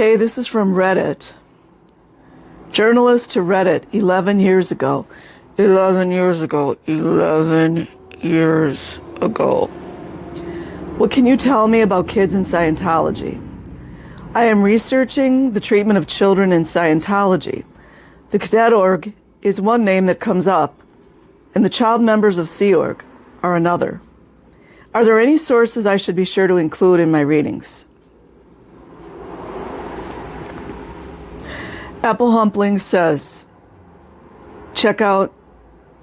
Okay, this is from Reddit. Journalist to Reddit 11 years ago. 11 years ago. 11 years ago. What can you tell me about kids in Scientology? I am researching the treatment of children in Scientology. The Cadet Org is one name that comes up, and the child members of Sea Org are another. Are there any sources I should be sure to include in my readings? Apple Humpling says, check out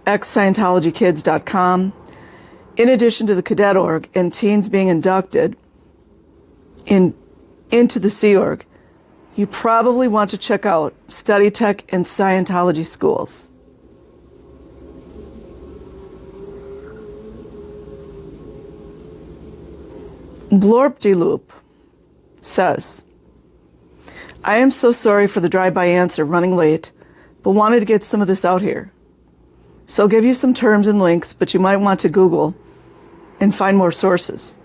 xscientologykids.com. In addition to the Cadet Org and teens being inducted into the Sea Org, you probably want to check out Study Tech and Scientology schools. Blorp-de-loop says, I am so sorry for the drive-by answer running late, but wanted to get some of this out here. So I'll give you some terms and links, but you might want to Google and find more sources.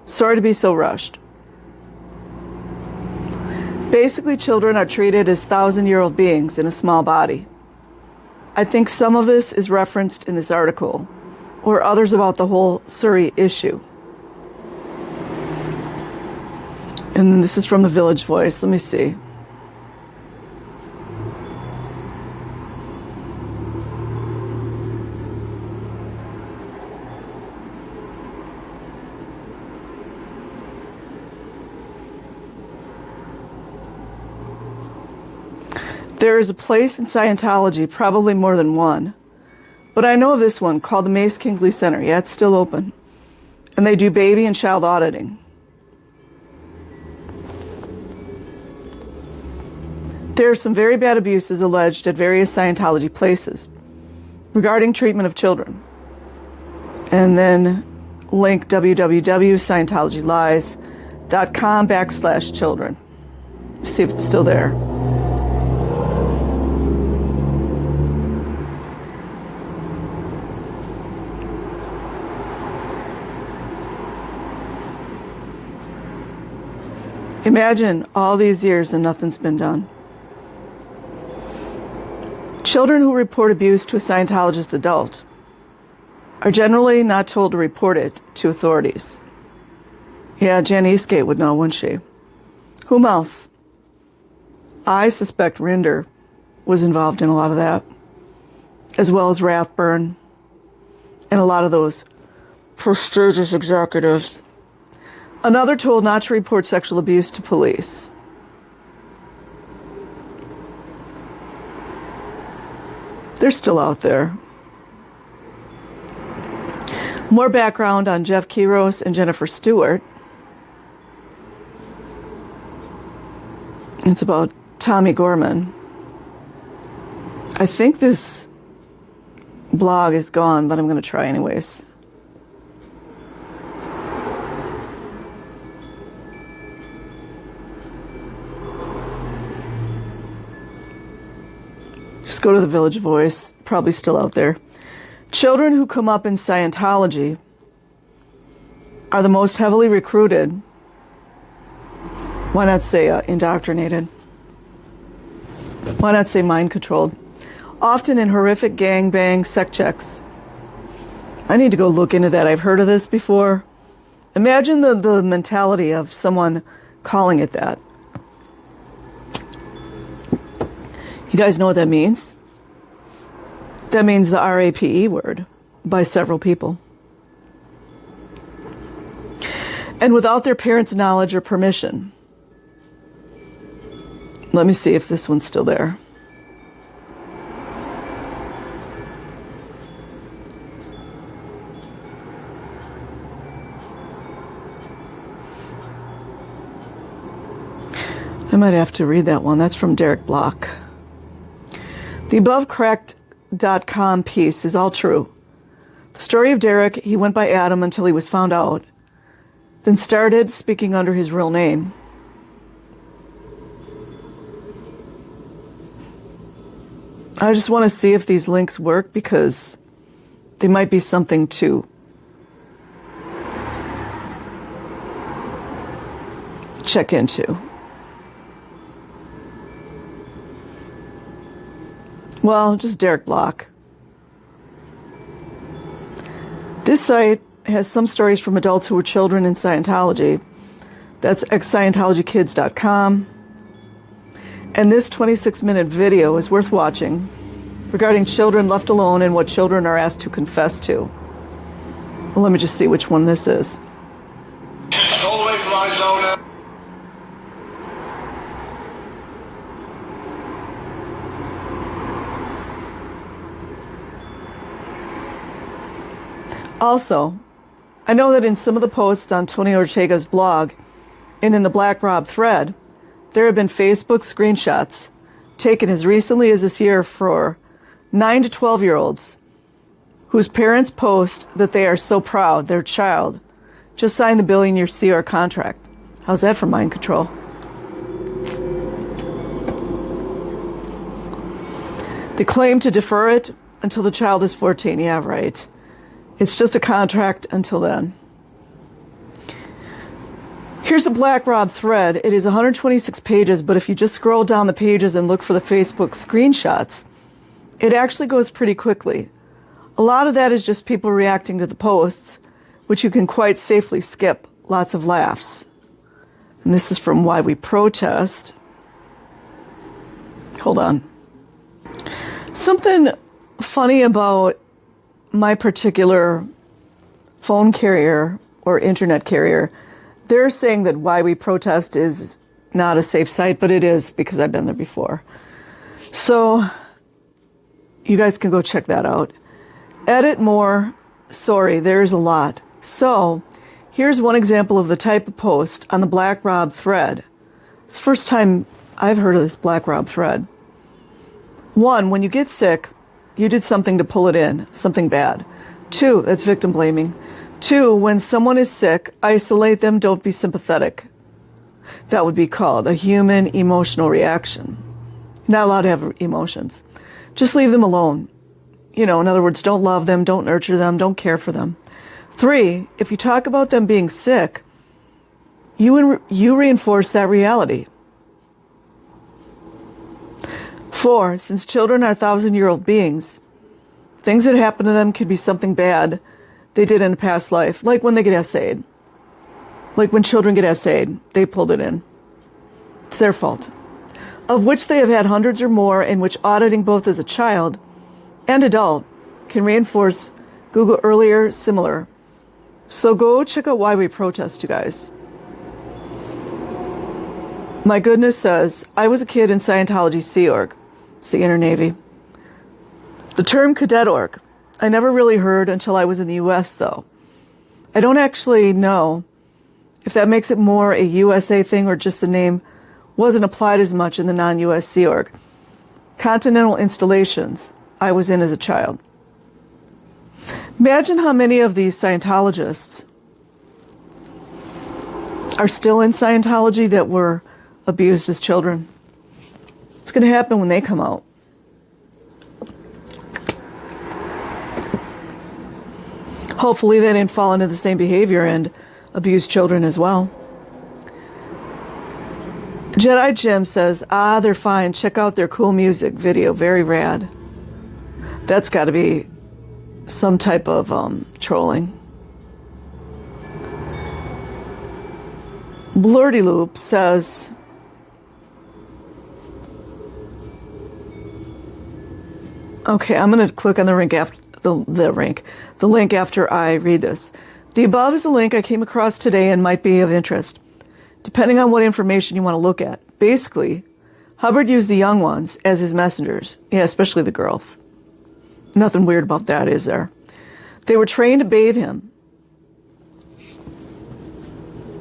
Sorry to be so rushed. Basically, children are treated as 1,000-year-old beings in a small body. I think some of this is referenced in this article, or others about the whole Surrey issue. And then this is from the Village Voice. Let me see. There is a place in Scientology, probably more than one, but I know of this one called the Mace Kingsley Center. Yeah, it's still open. And they do baby and child auditing. There are some very bad abuses alleged at various Scientology places regarding treatment of children. And then link www.scientologylies.com/children. See if it's still there. Imagine all these years and nothing's been done. Children who report abuse to a Scientologist adult are generally not told to report it to authorities. Yeah, Jan Eastgate would know, wouldn't she? Whom else? I suspect Rinder was involved in a lot of that, as well as Rathburn and a lot of those prestigious executives. Another told not to report sexual abuse to police. They're still out there. More background on Jeff Kiros and Jennifer Stewart. It's about Tommy Gorman. I think this blog is gone, but I'm going to try anyways. Just go to the Village Voice, probably still out there. Children who come up in Scientology are the most heavily recruited. Why not say indoctrinated? Why not say mind controlled? Often in horrific gangbang sex checks. I need to go look into that. I've heard of this before. Imagine the mentality of someone calling it that. You guys know what that means? That means the RAPE word by several people. And without their parents' knowledge or permission. Let me see if this one's still there. I might have to read that one. That's from Derek Block. The above cracked.com piece is all true. The story of Derek, he went by Adam until he was found out, then started speaking under his real name. I just want to see if these links work because they might be something to check into. Well, just Derek Block. This site has some stories from adults who were children in Scientology. That's ex-Scientologykids.com. And this 26-minute video is worth watching regarding children left alone and what children are asked to confess to. Well, let me just see which one this is. All the way from Arizona. Also, I know that in some of the posts on Tony Ortega's blog and in the Black Rob thread, there have been Facebook screenshots taken as recently as this year for 9 to 12-year-olds whose parents post that they are so proud their child just signed the billion-year CR contract. How's that for mind control? They claim to defer it until the child is 14. Yeah, right. It's just a contract until then. Here's a Black Rob thread. It is 126 pages, but if you just scroll down the pages and look for the Facebook screenshots, it actually goes pretty quickly. A lot of that is just people reacting to the posts, which you can quite safely skip. Lots of laughs. And this is from Why We Protest. Hold on. Something funny about my particular phone carrier or internet carrier, they're saying that Why We Protest is not a safe site, but it is because I've been there before. So you guys can go check that out. Edit more. Sorry, there's a lot. So here's one example of the type of post on the Black Rob thread. It's the first time I've heard of this Black Rob thread. 1, when you get sick, you did something to pull it in, something bad. 2, that's victim blaming. 2, when someone is sick, isolate them, don't be sympathetic. That would be called a human emotional reaction. You're not allowed to have emotions. Just leave them alone. You know, in other words, don't love them, don't nurture them, don't care for them. 3, if you talk about them being sick, you reinforce that reality. 4, since children are 1,000-year-old beings, things that happen to them could be something bad they did in a past life, like when they get SA'd. Like when children get SA'd, they pulled it in. It's their fault. Of which they have had hundreds or more, in which auditing both as a child and adult can reinforce Google earlier similar. So go check out Why We Protest, you guys. My goodness says, I was a kid in Scientology Sea Org. It's the Inner Navy. The term cadet org, I never really heard until I was in the U.S., though. I don't actually know if that makes it more a USA thing or just the name wasn't applied as much in the non-US Sea Org. Continental installations I was in as a child. Imagine how many of these Scientologists are still in Scientology that were abused as children. It's going to happen when they come out. Hopefully they didn't fall into the same behavior and abuse children as well. Jedi Jim says, they're fine. Check out their cool music video. Very rad. That's got to be some type of trolling. Blurdy Loop says, okay, I'm going to click on the link after the link after I read this. The above is a link I came across today and might be of interest, depending on what information you want to look at. Basically, Hubbard used the young ones as his messengers. Yeah, especially the girls. Nothing weird about that, is there? They were trained to bathe him.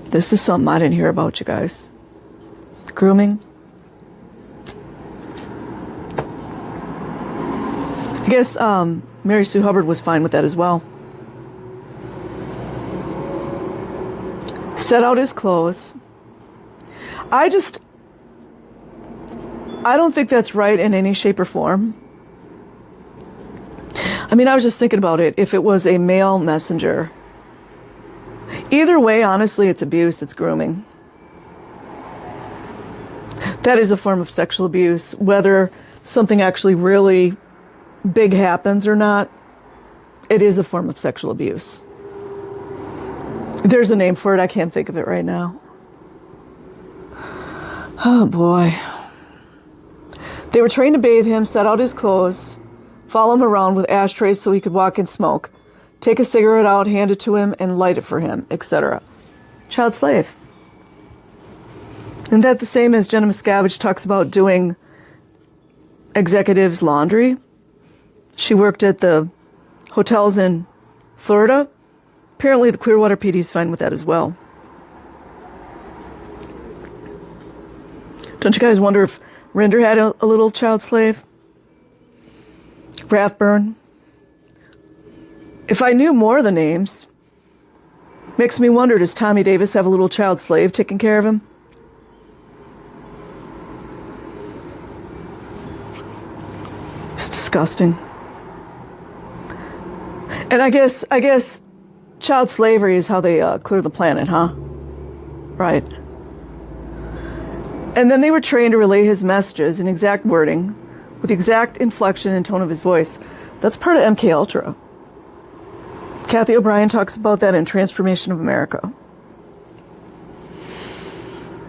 This is something I didn't hear about, you guys. Grooming. I guess Mary Sue Hubbard was fine with that as well. Set out his clothes. I don't think that's right in any shape or form. I mean, I was just thinking about it. If it was a male messenger, either way, honestly, it's abuse, it's grooming. That is a form of sexual abuse, whether something actually really big happens or not, it is a form of sexual abuse. There's a name for it. I can't think of it right now. Oh boy. They were trained to bathe him, set out his clothes, follow him around with ashtrays so he could walk and smoke, take a cigarette out, hand it to him, and light it for him, etc. Child slave. Isn't that the same as Jenna Miscavige talks about doing executives' laundry? She worked at the hotels in Florida. Apparently the Clearwater PD is fine with that as well. Don't you guys wonder if Rinder had a little child slave? Rathburn? If I knew more of the names, makes me wonder, does Tommy Davis have a little child slave taking care of him? It's disgusting. And I guess child slavery is how they clear the planet, huh? Right. And then they were trained to relay his messages in exact wording, with the exact inflection and tone of his voice. That's part of MK Ultra. Kathy O'Brien talks about that in Transformation of America.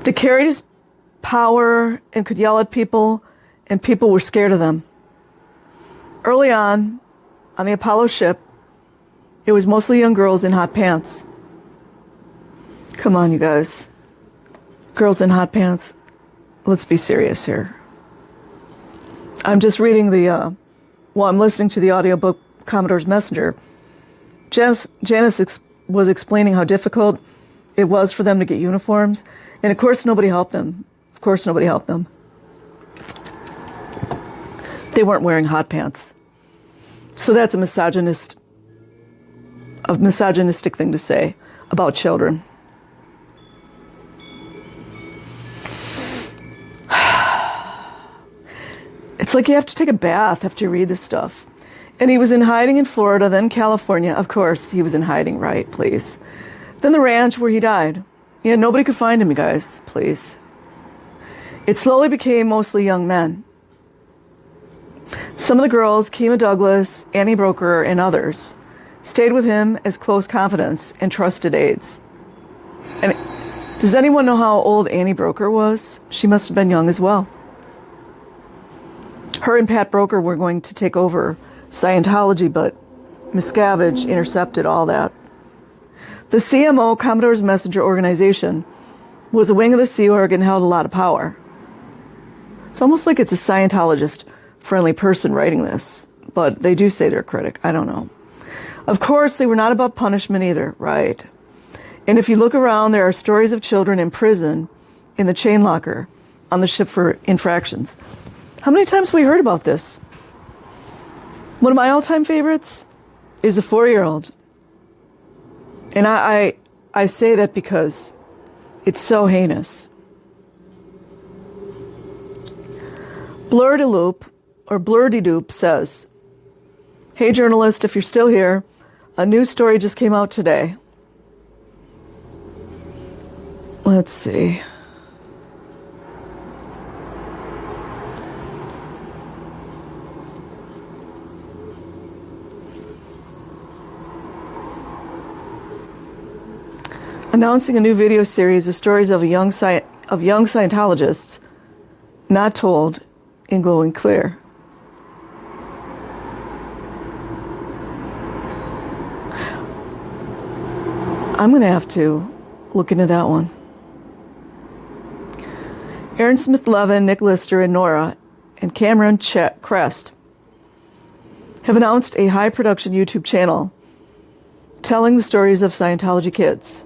They carried his power and could yell at people, and people were scared of them. Early on the Apollo ship, it was mostly young girls in hot pants. Come on, you guys. Girls in hot pants. Let's be serious here. I'm just reading I'm listening to the audiobook Commodore's Messenger. Janice was explaining how difficult it was for them to get uniforms. And of course, nobody helped them. They weren't wearing hot pants. So that's a misogynistic thing to say about children. It's like you have to take a bath after you read this stuff. And he was in hiding in Florida, then California. Of course, he was in hiding, right? Please. Then the ranch where he died. Yeah, nobody could find him, you guys. Please. It slowly became mostly young men. Some of the girls, Kima Douglas, Annie Broker, and others, stayed with him as close confidants and trusted aides. And does anyone know how old Annie Broker was? She must have been young as well. Her and Pat Broker were going to take over Scientology, but Miscavige intercepted all that. The CMO, Commodore's Messenger Organization, was a wing of the Sea Org and held a lot of power. It's almost like it's a Scientologist-friendly person writing this, but they do say they're a critic. I don't know. Of course, they were not about punishment either, right? And if you look around, there are stories of children in prison in the chain locker on the ship for infractions. How many times have we heard about this? One of my all-time favorites is a 4-year-old. And I say that because it's so heinous. Blurdy-doop says, "Hey journalist, if you're still here, a news story just came out today." Let's see. Announcing a new video series of stories of young Scientologists not told in glowing clear. I'm going to have to look into that one. Aaron Smith-Levin, Nick Lister, and Nora, and Cameron Crest have announced a high-production YouTube channel telling the stories of Scientology kids.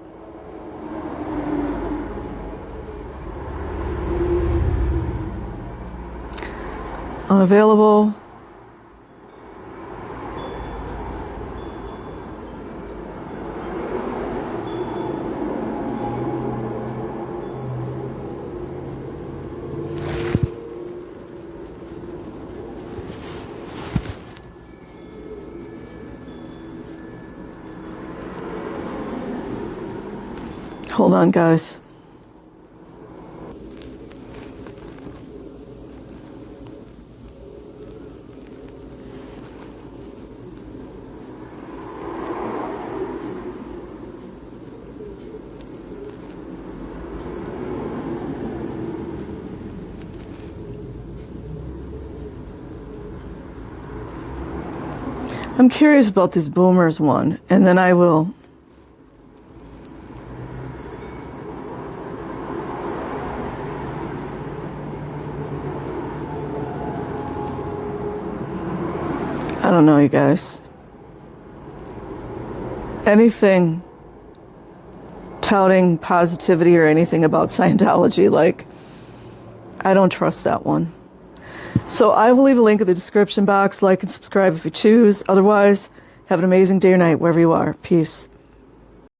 Unavailable. Hold on, guys. I'm curious about this boomers one, and then I will I don't know, you guys. Anything touting positivity or anything about Scientology, like, I don't trust that one. So I will leave a link in the description box. Like and subscribe if you choose. Otherwise, have an amazing day or night wherever you are. Peace.